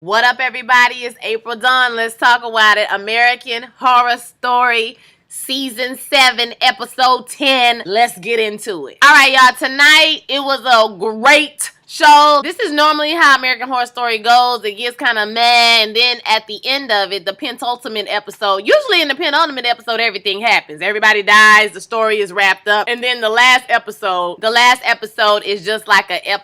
What up, everybody? It's April Dawn. Let's talk about it. American Horror Story, Season 7, Episode 10. Let's get into it. All right, y'all. Tonight, it was a great show. This is normally how American Horror Story goes. It gets kind of meh, and then at the end of it, the penultimate episode, usually in the penultimate episode, everything happens. Everybody dies, the story is wrapped up, and then the last episode is just like a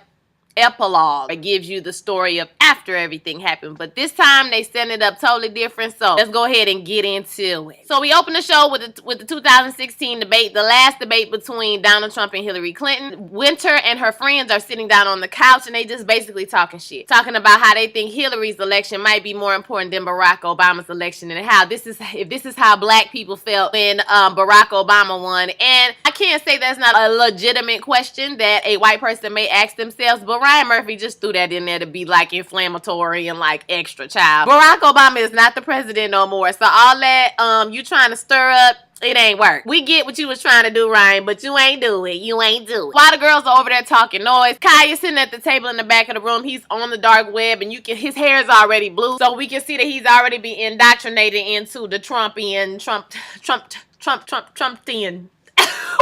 epilogue. It gives you the story of after everything happened, but this time they set it up totally different. So let's go ahead and get into it. So we open the show with the 2016 debate, the last debate between Donald Trump and Hillary Clinton. Winter and her friends are sitting down on the couch and they just basically talking shit, talking about how they think Hillary's election might be more important than Barack Obama's election, and how this is how black people felt when Barack Obama won. And I can't say that's not a legitimate question that a white person may ask themselves, but Ryan Murphy just threw that in there to be like inflammatory and like extra, child. Barack Obama is not the president no more. So all that you trying to stir up, it ain't work. We get what you was trying to do, Ryan, but you ain't do it. You ain't do it. While the girls are over there talking noise, Kai is sitting at the table in the back of the room. He's on the dark web, and his hair is already blue, so we can see that he's already been indoctrinated into the Trumpian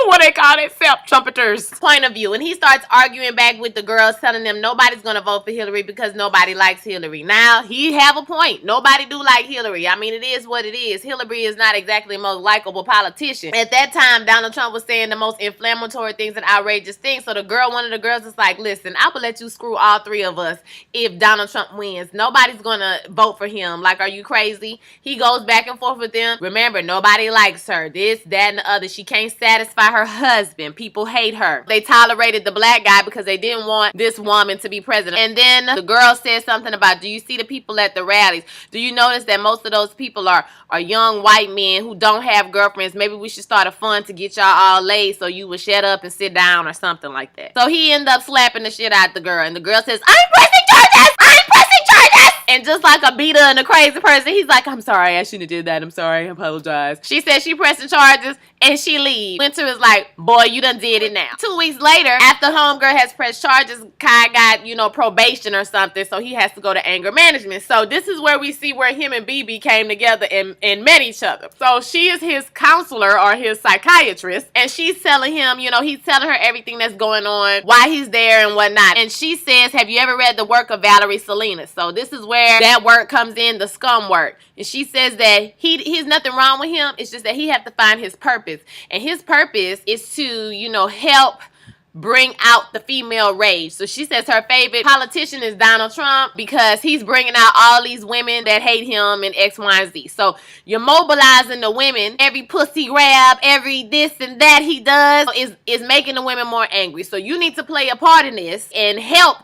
what they call it, self-trumpeters point of view. And he starts arguing back with the girls, telling them nobody's gonna vote for Hillary because nobody likes Hillary. Now, he have a point. Nobody do like Hillary. I mean, it is what it is. Hillary is not exactly the most likable politician. At that time, Donald Trump was saying the most inflammatory things and outrageous things. So one of the girls is like, listen, I will let you screw all three of us if Donald Trump wins. Nobody's gonna vote for him. Like, are you crazy? He goes back and forth with them. Remember, nobody likes her. This, that, and the other. She can't satisfy her husband. People hate her. They tolerated the black guy because they didn't want this woman to be president. And then the girl said something about, do you see the people at the rallies? Do you notice that most of those people are young white men who don't have girlfriends? Maybe we should start a fund to get y'all all laid so you would shut up and sit down or something like that. So he ended up slapping the shit out the girl, and the girl says, I'm pressing charges! I'm pressing charges! And just like a beater and a crazy person, he's like, I'm sorry, I shouldn't have did that. I'm sorry, I apologize. She said she pressing charges and she leaves. Winter is like, boy, you done did it now. 2 weeks later, after homegirl has pressed charges, Kai got, probation or something, so he has to go to anger management. So this is where we see where him and BB came together and met each other. So she is his counselor or his psychiatrist, and she's telling him, he's telling her everything that's going on, why he's there and whatnot. And she says, have you ever read the work of Valerie Salinas? So this is where that work comes in, the scum work. And she says that he's nothing wrong with him. It's just that he has to find his purpose. And his purpose is to, help bring out the female rage. So she says her favorite politician is Donald Trump because he's bringing out all these women that hate him and X, Y, and Z. So you're mobilizing the women. Every pussy grab, every this and that he does is making the women more angry. So you need to play a part in this and help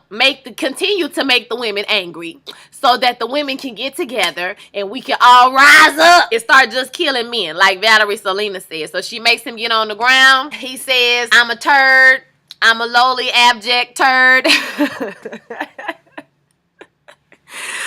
continue to make the women angry so that the women can get together and we can all rise up and start just killing men, like Valerie Salinas says. So she makes him get on the ground. He says, I'm a turd. I'm a lowly, abject turd.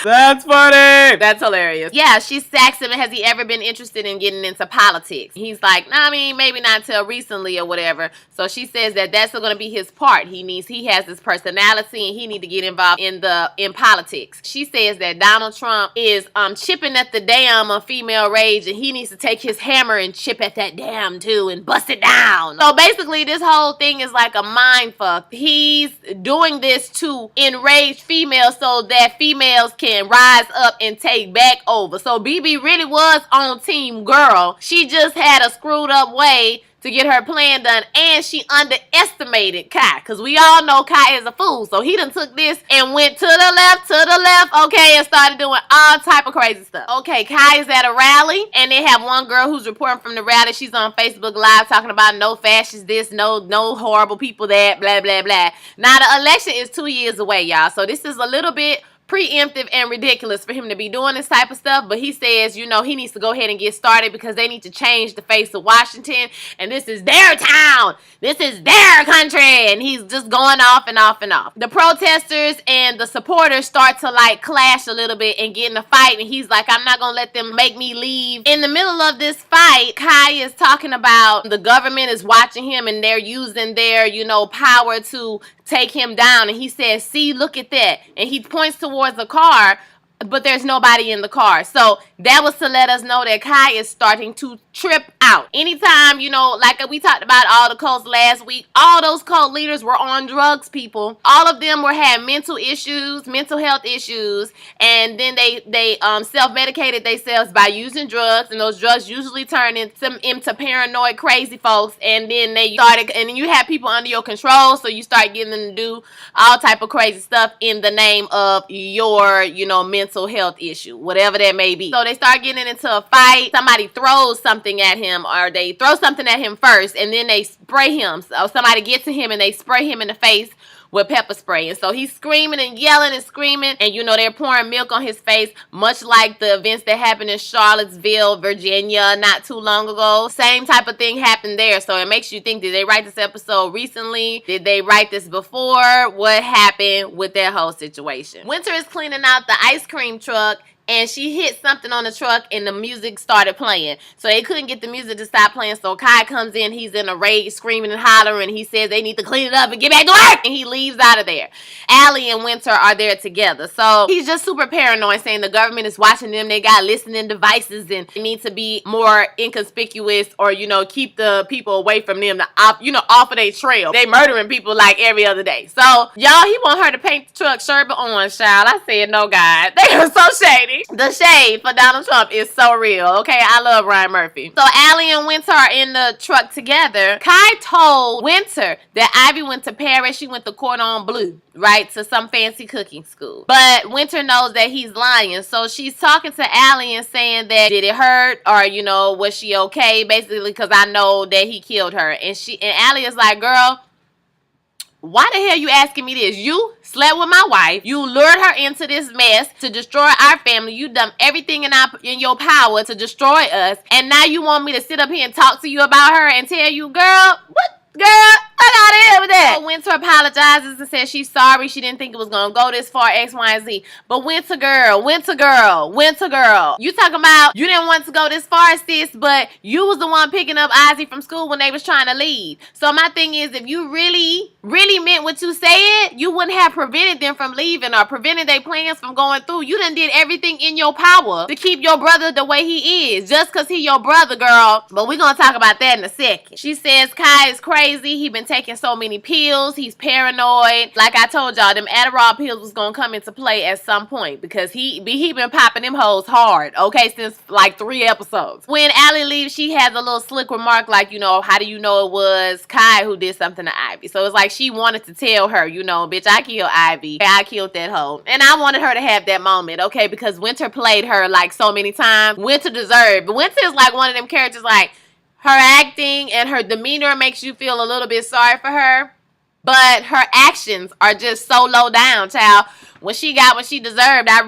That's funny. That's hilarious. Yeah, she asks him, has he ever been interested in getting into politics? He's like, nah, I mean, maybe not till recently or whatever. So she says that that's going to be his part. He has this personality and he need to get involved in politics. She says that Donald Trump is chipping at the dam of female rage, and he needs to take his hammer and chip at that dam too and bust it down. So basically this whole thing is like a mind fuck. He's doing this to enrage females so that females can rise up and take back over. So BB really was on team girl. She just had a screwed up way to get her plan done, and she underestimated Kai, because we all know Kai is a fool. So he done took this and went to the left, okay, and started doing all type of crazy stuff. Okay, Kai is at a rally, and they have one girl who's reporting from the rally. She's on Facebook Live talking about no fascists this, no horrible people that, blah, blah, blah. Now, the election is 2 years away, y'all, so this is a little bit preemptive and ridiculous for him to be doing this type of stuff, but he says, he needs to go ahead and get started because they need to change the face of Washington, and this is their town, this is their country, and he's just going off and off and off. The protesters and the supporters start to clash a little bit and get in a fight, and he's like, I'm not gonna let them make me leave. In the middle of this fight, Kai is talking about the government is watching him and they're using their, power to take him down, and he says, see, look at that, and he points towards a car but there's nobody in the car. So that was to let us know that Kai is starting to trip out. Anytime, you know, like we talked about all the cults last week, all those cult leaders were on drugs, people. All of them had mental issues, mental health issues, and then they self-medicated themselves by using drugs, and those drugs usually turn into paranoid crazy folks, and then then you have people under your control, so you start getting them to do all type of crazy stuff in the name of your, you know, mental health issue, whatever that may be. So they start getting into a fight. Somebody throws something at him, or they throw something at him first, and then they spray him. So somebody gets to him and they spray him in the face with pepper spray. And so he's screaming and yelling and screaming, and you know, they're pouring milk on his face, much like the events that happened in Charlottesville, Virginia not too long ago. Same type of thing happened there. So it makes you think, did they write this episode recently? Did they write this before? What happened with that whole situation? Winter is cleaning out the ice cream truck, and she hit something on the truck and the music started playing. So they couldn't get the music to stop playing. So Kai comes in. He's in a rage, screaming and hollering. He says they need to clean it up and get back to work. And he leaves out of there. Allie and Winter are there together. So he's just super paranoid, saying the government is watching them. They got listening devices and they need to be more inconspicuous, or, you know, keep the people away from them, off of their trail. They murdering people like every other day. So, y'all, he want her to paint the truck sherbet orange, child. I said, no, God. They are so shady. The shade for Donald Trump is so real, okay? I love Ryan Murphy. So Allie and Winter are in the truck together. Kai told Winter that Ivy went to Paris. She went to Cordon Bleu, right? To some fancy cooking school. But Winter knows that he's lying. So she's talking to Allie and saying that, did it hurt? Or, you know, was she okay? Basically, because I know that he killed her. And Allie is like, girl, why the hell you asking me this? You slept with my wife. You lured her into this mess to destroy our family. You done everything in your power to destroy us. And now you want me to sit up here and talk to you about her and tell you, girl, what? Girl, I got it with that. So Winter apologizes and says she's sorry. She didn't think it was going to go this far, X, Y, and Z. But Winter girl. You talking about you didn't want to go this far, sis, but you was the one picking up Ozzy from school when they was trying to leave. So my thing is, if you really, really meant what you said, you wouldn't have prevented them from leaving or prevented their plans from going through. You done did everything in your power to keep your brother the way he is. Just because he your brother, girl. But we're going to talk about that in a second. She says Kai is crazy. He been taking so many pills. He's paranoid. Like I told y'all, them Adderall pills was gonna come into play at some point because he been popping them hoes hard, okay, since like 3 episodes. When Allie leaves, she has a little slick remark like, you know, how do you know it was Kai who did something to Ivy? So it's like she wanted to tell her, you know, bitch, I killed Ivy. I killed that hoe. And I wanted her to have that moment, okay, because Winter played her like so many times. Winter deserved. But Winter is like one of them characters, like, her acting and her demeanor makes you feel a little bit sorry for her. But her actions are just so low down, child. When she got what she deserved, I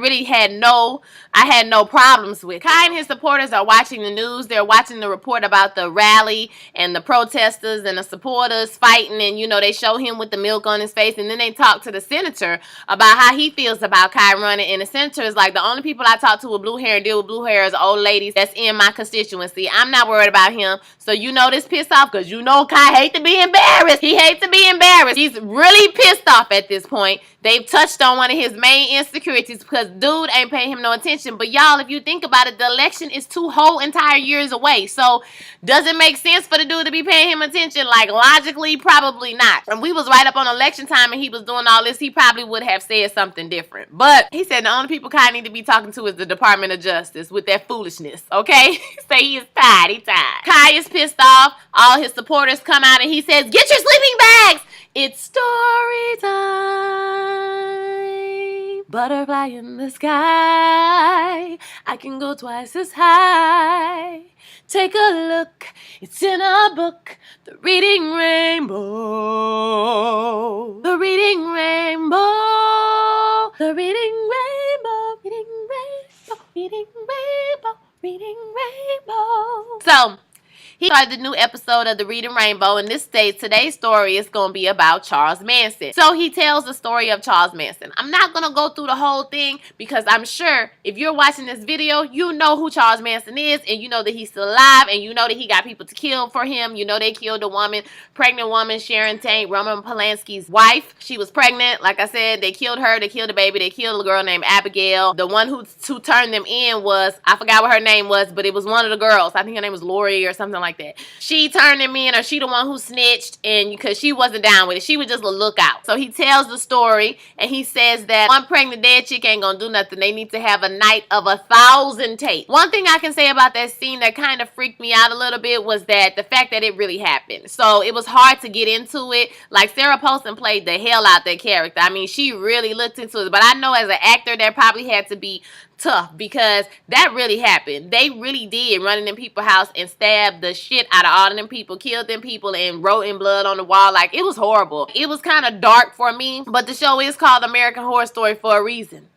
had no problems with. Kai and his supporters are watching the news. They're watching the report about the rally and the protesters and the supporters fighting. And, you know, they show him with the milk on his face. And then they talk to the senator about how he feels about Kai running. And the senator is like, the only people I talk to with blue hair and deal with blue hair is old ladies that's in my constituency. I'm not worried about him. So you know this pissed off because you know Kai hates to be embarrassed. He hates to be embarrassed. He's really pissed off at this point. They've touched on one of his main insecurities because dude ain't paying him no attention. But y'all, if you think about it, the election is 2 whole entire years away. So does it make sense for the dude to be paying him attention? Like, logically, probably not. And we was right up on election time and he was doing all this, he probably would have said something different. But he said the only people Kai need to be talking to is the Department of Justice with that foolishness, okay? Say he is tired. He tired. Kai is pissed off. All his supporters come out and he says, get your sleeping bags! It's story time. Butterfly in the sky. I can go twice as high. Take a look. It's in a book. The Reading Rainbow. The Reading Rainbow. The Reading Rainbow. Reading Rainbow. Reading Rainbow. Reading Rainbow. So, He started the new episode of the Reading Rainbow, and this states today's story is going to be about Charles Manson. So he tells the story of Charles Manson. I'm not going to go through the whole thing because I'm sure if you're watching this video, you know who Charles Manson is, and you know that he's still alive, and you know that he got people to kill for him. You know they killed a woman, pregnant woman, Sharon Tate, Roman Polanski's wife. She was pregnant. Like I said, they killed her, they killed the baby, they killed a girl named Abigail. The one who turned them in was, I forgot what her name was, but it was one of the girls. I think her name was Lori or something like that. She turned them in, or she the one who snitched, and because she wasn't down with it, she was just a lookout. So he tells the story, and he says that one pregnant dead chick ain't gonna do nothing. They need to have a night of 1,000 tapes. One thing I can say about that scene that kind of freaked me out a little bit was that the fact that it really happened. So it was hard to get into it. Like Sarah Paulson played the hell out that character. I mean, she really looked into it. But I know as an actor, that probably had to be tough because that really happened. They really did run in them people's house and stabbed the shit out of all of them people, killed them people, and wrote in blood on the wall. Like, it was horrible. It was kind of dark for me, but the show is called American Horror Story for a reason.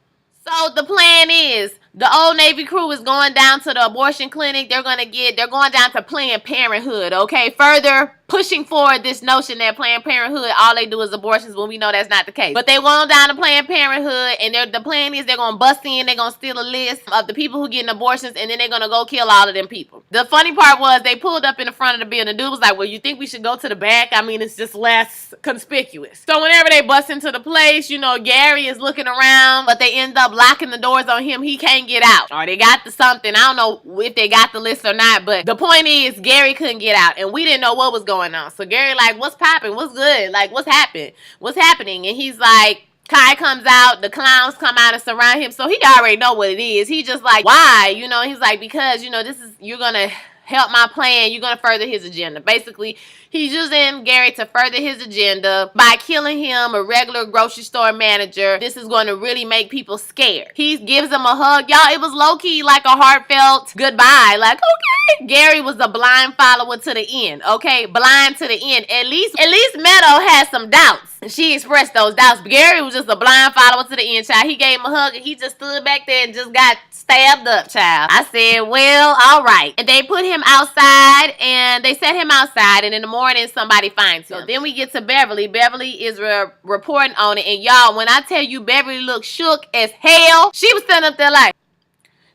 So the plan is, the Old Navy crew is going down to the abortion clinic. They're going down to Planned Parenthood, okay? Further pushing forward this notion that Planned Parenthood, all they do is abortions, when we know that's not the case. But they going down to Planned Parenthood, and the plan is they're going to bust in, they're going to steal a list of the people who getting abortions, and then they're going to go kill all of them people. The funny part was they pulled up in the front of the building. The dude was like, well, you think we should go to the back? I mean, it's just less conspicuous. So whenever they bust into the place, you know, Gary is looking around, but they end up locking the doors on him. He can't get out. Or they got something. I don't know if they got the list or not, but the point is Gary couldn't get out, and we didn't know what was going on. So Gary like, what's popping? What's good? Like, what's happening? What's happening? And he's like, Kai comes out, the clowns come out and surround him. So he already know what it is. He just like, why? You know, he's like, because, you know, you're going to help my plan. You're going to further his agenda. Basically, he's using Gary to further his agenda by killing him, a regular grocery store manager. This is going to really make people scared. He gives them a hug. Y'all, it was low-key like a heartfelt goodbye. Like, okay. Gary was a blind follower to the end, okay? Blind to the end. At least Meadow had some doubts. She expressed those doubts. But Gary was just a blind follower to the end, child. He gave him a hug, and he just stood back there and just got stabbed up, child. I said, well, all right. And they put him outside, and they set him outside, and in the morning, somebody finds him. So then we get to Beverly. Beverly is reporting on it, and y'all, when I tell you Beverly looked shook as hell, she was standing up there like,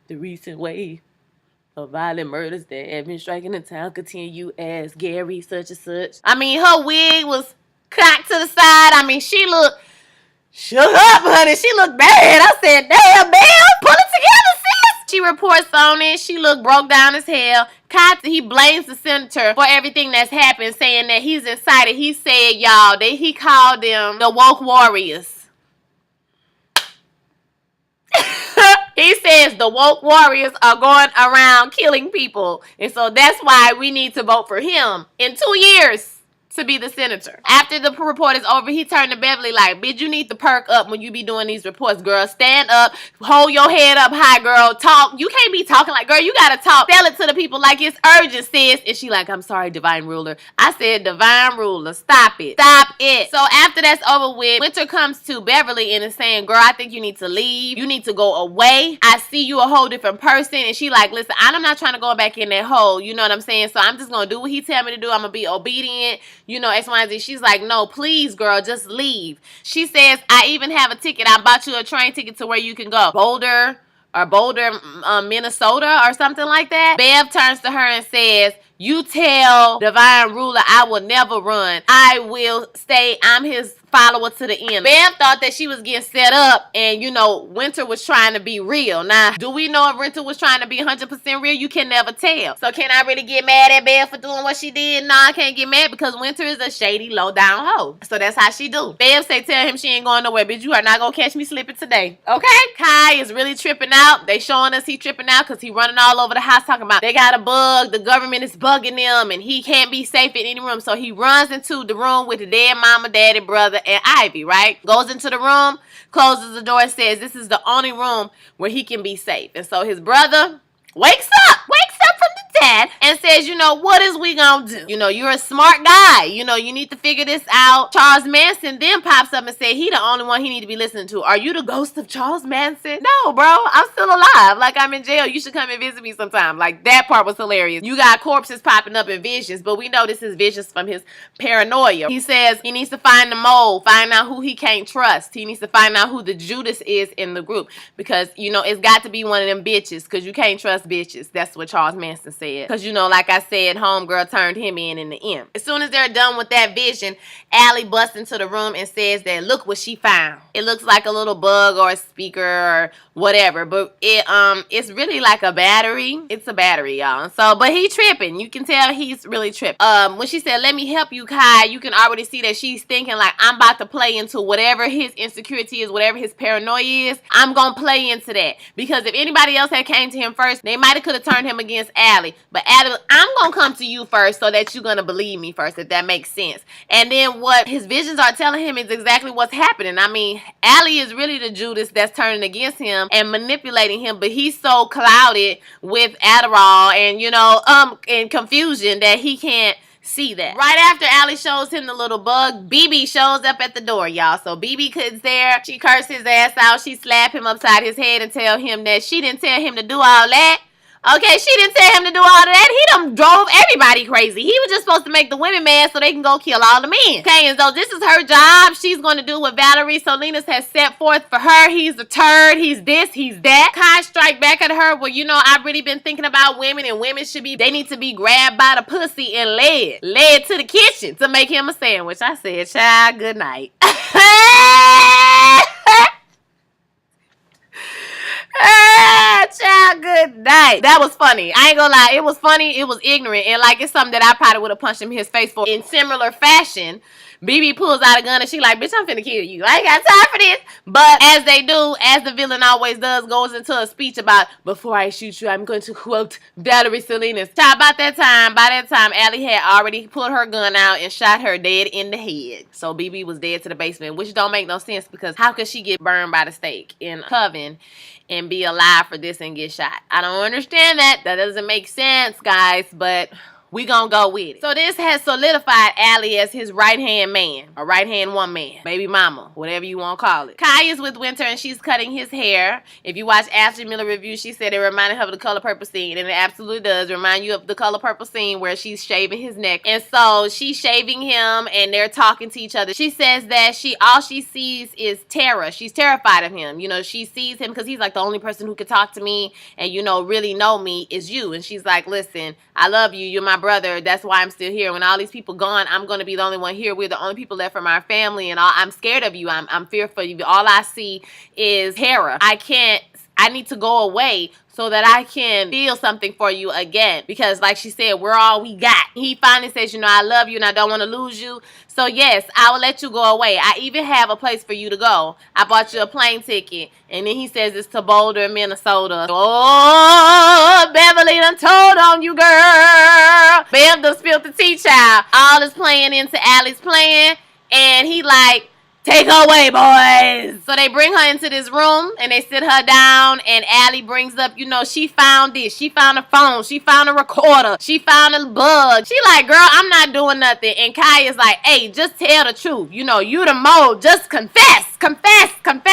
the recent wave of violent murders that have been striking the town continue as Gary such and such. I mean, her wig was cocked to the side. I mean, she looked shook up, honey. She looked bad. I said, damn, man, pull it together, sis. She reports on it. She looked broke down as hell. He blames the senator for everything that's happened, saying that he's incited. He said, y'all, he called them the woke warriors. He says the woke warriors are going around killing people. And so that's why we need to vote for him in 2 years to be the senator. After the report is over, he turned to Beverly like, bitch, you need to perk up when you be doing these reports, girl. Stand up, hold your head up high, girl. Talk. You can't be talking like, girl, you gotta talk. Tell it to the people like it's urgent, sis. And she like, I'm sorry, divine ruler. I said, divine ruler, stop it. Stop it. So after that's over with, Winter comes to Beverly and is saying, girl, I think you need to leave. You need to go away. I see you a whole different person. And she like, listen, I'm not trying to go back in that hole. You know what I'm saying? So I'm just gonna do what he tell me to do. I'm gonna be obedient. You know, X, Y, and Z. She's like, no, please, girl, just leave. She says, I even have a ticket. I bought you a train ticket to where you can go. Boulder, Minnesota, or something like that. Bev turns to her and says, you tell divine ruler I will never run. I will stay. I'm his follower to the end. Bev thought that she was getting set up, and you know, Winter was trying to be real. Now, do we know if Winter was trying to be 100% real? You can never tell. So can I really get mad at Bev for doing what she did? No, I can't get mad because Winter is a shady, low down hoe. So that's how she do. Bev say tell him she ain't going nowhere, bitch. You are not gonna catch me slipping today. Okay? Kai is really tripping out. They showing us he tripping out because he running all over the house talking about they got a bug, the government is bugging them, and he can't be safe in any room. So he runs into the room with the dead mama, daddy, brother, and Ivy, right? Goes into the room, closes the door, says this is the only room where he can be safe. And so his brother wakes up from the chat and says, you know, what is we gonna do? You know, you're a smart guy. You know, you need to figure this out. Charles Manson then pops up and said he the only one he need to be listening to. Are you the ghost of Charles Manson? No, bro. I'm still alive. Like, I'm in jail. You should come and visit me sometime. Like, that part was hilarious. You got corpses popping up in visions, but we know this is visions from his paranoia. He says he needs to find the mole, find out who he can't trust. He needs to find out who the Judas is in the group, because, you know, it's got to be one of them bitches, because you can't trust bitches. That's what Charles Manson said. Because, you know, like I said, homegirl turned him in the end. As soon as they're done with that vision, Allie busts into the room and says that look what she found. It looks like a little bug or a speaker or whatever, but it's really like a battery. It's a battery, y'all. So, but he tripping. You can tell he's really tripping. When she said, let me help you, Kai, you can already see that she's thinking like, I'm about to play into whatever his insecurity is, whatever his paranoia is. I'm gonna play into that, because if anybody else had came to him first, they might have could have turned him against Allie. But Allie, I'm gonna come to you first so that you're gonna believe me first, if that makes sense. And then what his visions are telling him is exactly what's happening. I mean, Allie is really the Judas that's turning against him and manipulating him, but he's so clouded with Adderall and, you know, and confusion that he can't see that. Right after Allie shows him the little bug, BB shows up at the door, y'all. So BB is there. She cursed his ass out. She slapped him upside his head and tell him that she didn't tell him to do all that. Okay, she didn't tell him to do all of that. He done drove everybody crazy. He was just supposed to make the women mad so they can go kill all the men. Okay, and so this is her job. She's going to do what Valerie Salinas has set forth for her. He's a turd. He's this. He's that. Kai strike back at her. Well, you know, I've really been thinking about women, and women should be, they need to be grabbed by the pussy and led to the kitchen to make him a sandwich. I said, child, good night. Child, good night. That was funny. I ain't gonna lie. It was funny. It was ignorant. And like, it's something that I probably would have punched him in his face for. In similar fashion, BB pulls out a gun and she like, bitch, I'm finna kill you. I ain't got time for this. But as they do, as the villain always does, goes into a speech about, before I shoot you, I'm going to quote Valerie Salinas. Child, by that time, Allie had already pulled her gun out and shot her dead in the head. So BB was dead to the basement, which don't make no sense, because how could she get burned by the stake in Coven and be alive for this and get shot? I don't understand that. That doesn't make sense, guys, but we gonna go with it. So this has solidified Allie as his right-hand man, or right-hand woman, baby mama, whatever you want to call it. Kai is with Winter and she's cutting his hair. If you watch Ashley Miller review, she said it reminded her of the Color Purple scene, and it absolutely does remind you of the Color Purple scene where she's shaving his neck. And so she's shaving him and they're talking to each other. She says that all she sees is terror. She's terrified of him. You know, she sees him because he's like, the only person who can talk to me and, you know, really know me is you. And she's like, listen, I love you. You're my brother. That's why I'm still here. When all these people gone, I'm going to be the only one here. We're the only people left from our family, and I'm scared of you. I'm fearful of you. All I see is terror. I need to go away so that I can feel something for you again. Because like she said, we're all we got. He finally says, you know, I love you and I don't want to lose you. So yes, I will let you go away. I even have a place for you to go. I bought you a plane ticket. And then he says it's to Boulder, Minnesota. Oh, Beverly done told on you, girl. Bev done spilled the tea, child. All is playing into Allie's plan. And he like, take her away, boys. So they bring her into this room and they sit her down, and Allie brings up, you know, she found this. She found a phone. She found a recorder. She found a bug. She like, girl, I'm not doing nothing. And Kai is like, hey, just tell the truth. You know, you the mole. Just confess. Confess.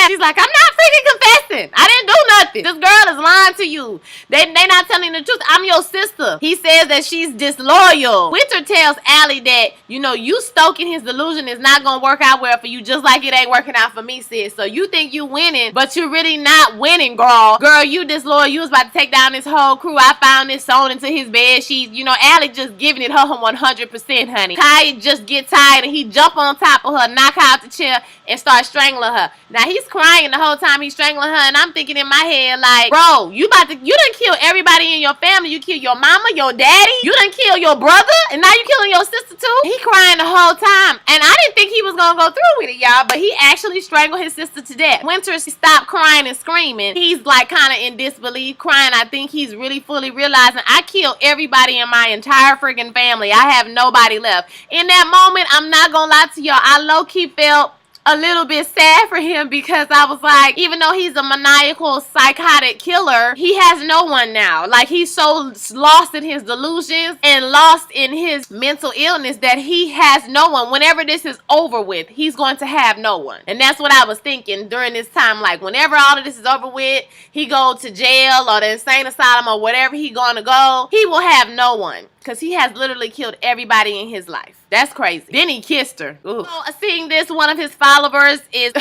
She's like, I'm not freaking confessing. I didn't do nothing. This girl is lying to you. They not telling the truth. I'm your sister. He says that she's disloyal. Winter tells Allie that, you know, you stoking his delusion is not going to work out well for you, just like it ain't working out for me, sis. So you think you winning, but you're really not winning, girl. Girl, you disloyal. You was about to take down this whole crew. I found this sewn into his bed sheets. You know, Allie just giving it her 100%, honey. Kai just get tired and he jump on top of her, knock her out the chair, and start strangling her. Now he's crying the whole time he's strangling her, and I'm thinking in my head like, bro, you done kill everybody in your family. You kill your mama, your daddy. You done kill your brother, and now you killing your sister too. He crying the whole time, and I didn't think he was gonna go through with it, y'all, but he actually strangled his sister to death. Winter stopped crying and screaming. He's like kind of in disbelief, crying. I think he's really fully realizing I killed everybody in my entire freaking family. I have nobody left. In that moment, I'm not gonna lie to y'all, I low-key felt a little bit sad for him because I was like, even though he's a maniacal, psychotic killer, he has no one now. Like, he's so lost in his delusions and lost in his mental illness that he has no one. Whenever this is over with, he's going to have no one. And that's what I was thinking during this time. Like, whenever all of this is over with, he go to jail or the insane asylum or whatever he gonna go, he will have no one. Because he has literally killed everybody in his life. That's crazy. Then he kissed her. Ooh. So, seeing this, one of his followers is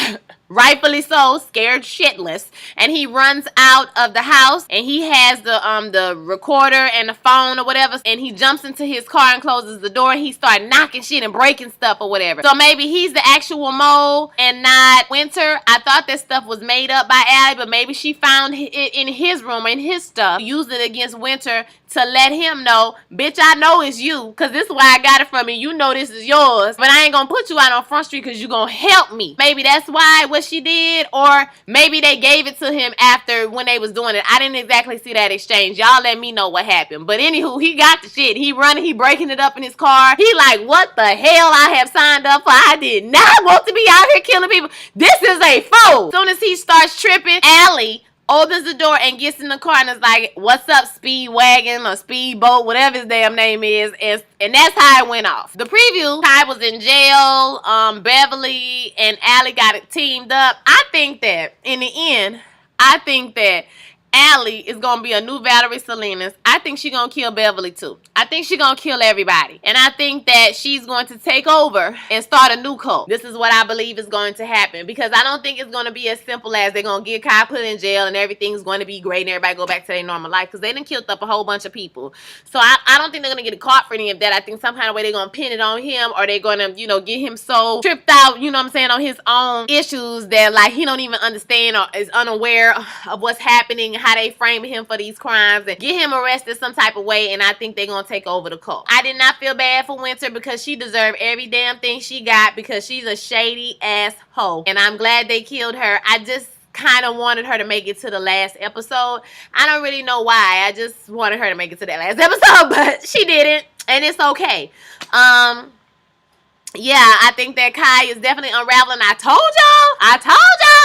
rightfully so scared shitless, and he runs out of the house, and he has the recorder and the phone or whatever, and he jumps into his car and closes the door, and he starts knocking shit and breaking stuff or whatever. So maybe he's the actual mole and not Winter. I thought that stuff was made up by Allie, but maybe she found it in his room, in his stuff, used it against Winter to let him know, bitch, I know it's you, because this is why I got it from you. You know this is yours, but I ain't gonna put you out on Front Street because you gonna help me. Maybe that's why what she did, or maybe they gave it to him after when they was doing it. I didn't exactly see that exchange. Y'all let me know what happened. But anywho, he got the shit. He running, he breaking it up in his car. He like, what the hell I have signed up for? I did not want to be out here killing people. This is a fool. As soon as he starts tripping, Allie opens the door and gets in the car and is like, what's up, Speedwagon or Speedboat, whatever his damn name is. And that's how it went off. The preview, Kai was in jail, Beverly and Allie got it teamed up. I think that, in the end, I think that Allie is going to be a new Valerie Salinas. I think she's going to kill Beverly too. I think she's going to kill everybody. And I think that she's going to take over and start a new cult. This is what I believe is going to happen. Because I don't think it's going to be as simple as they're going to get Kai put in jail and everything's going to be great and everybody go back to their normal life. Because they done killed up a whole bunch of people. So I don't think they're going to get caught for any of that. I think some kind of way they're going to pin it on him, or they're going to, you know, get him so tripped out, you know what I'm saying, on his own issues that, like, he don't even understand or is unaware of what's happening, how they frame him for these crimes, and get him arrested some type of way. And I think they're going to take over the cult. I did not feel bad for Winter because she deserved every damn thing she got because she's a shady ass hoe. And I'm glad they killed her. I just kind of wanted her to make it to the last episode. I don't really know why. I just wanted her to make it to that last episode, but she didn't. And it's okay. Yeah, I think that Kai is definitely unraveling. I told y'all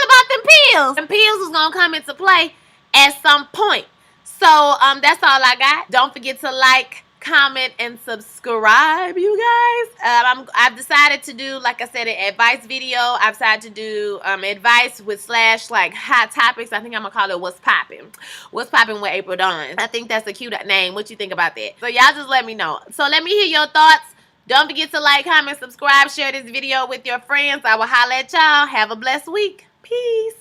about them pills. Them pills was going to come into play at some point. So, that's all I got. Don't forget to like, comment, and subscribe, you guys. I've decided to do, like I said, an advice video. I've decided to do advice with / like hot topics. I think I'm gonna call it What's Poppin'. What's Poppin' with April Dawn. I think that's a cute name. What you think about that? So y'all just let me know. So let me hear your thoughts. Don't forget to like, comment, subscribe, share this video with your friends. I will holla at y'all. Have a blessed week. Peace.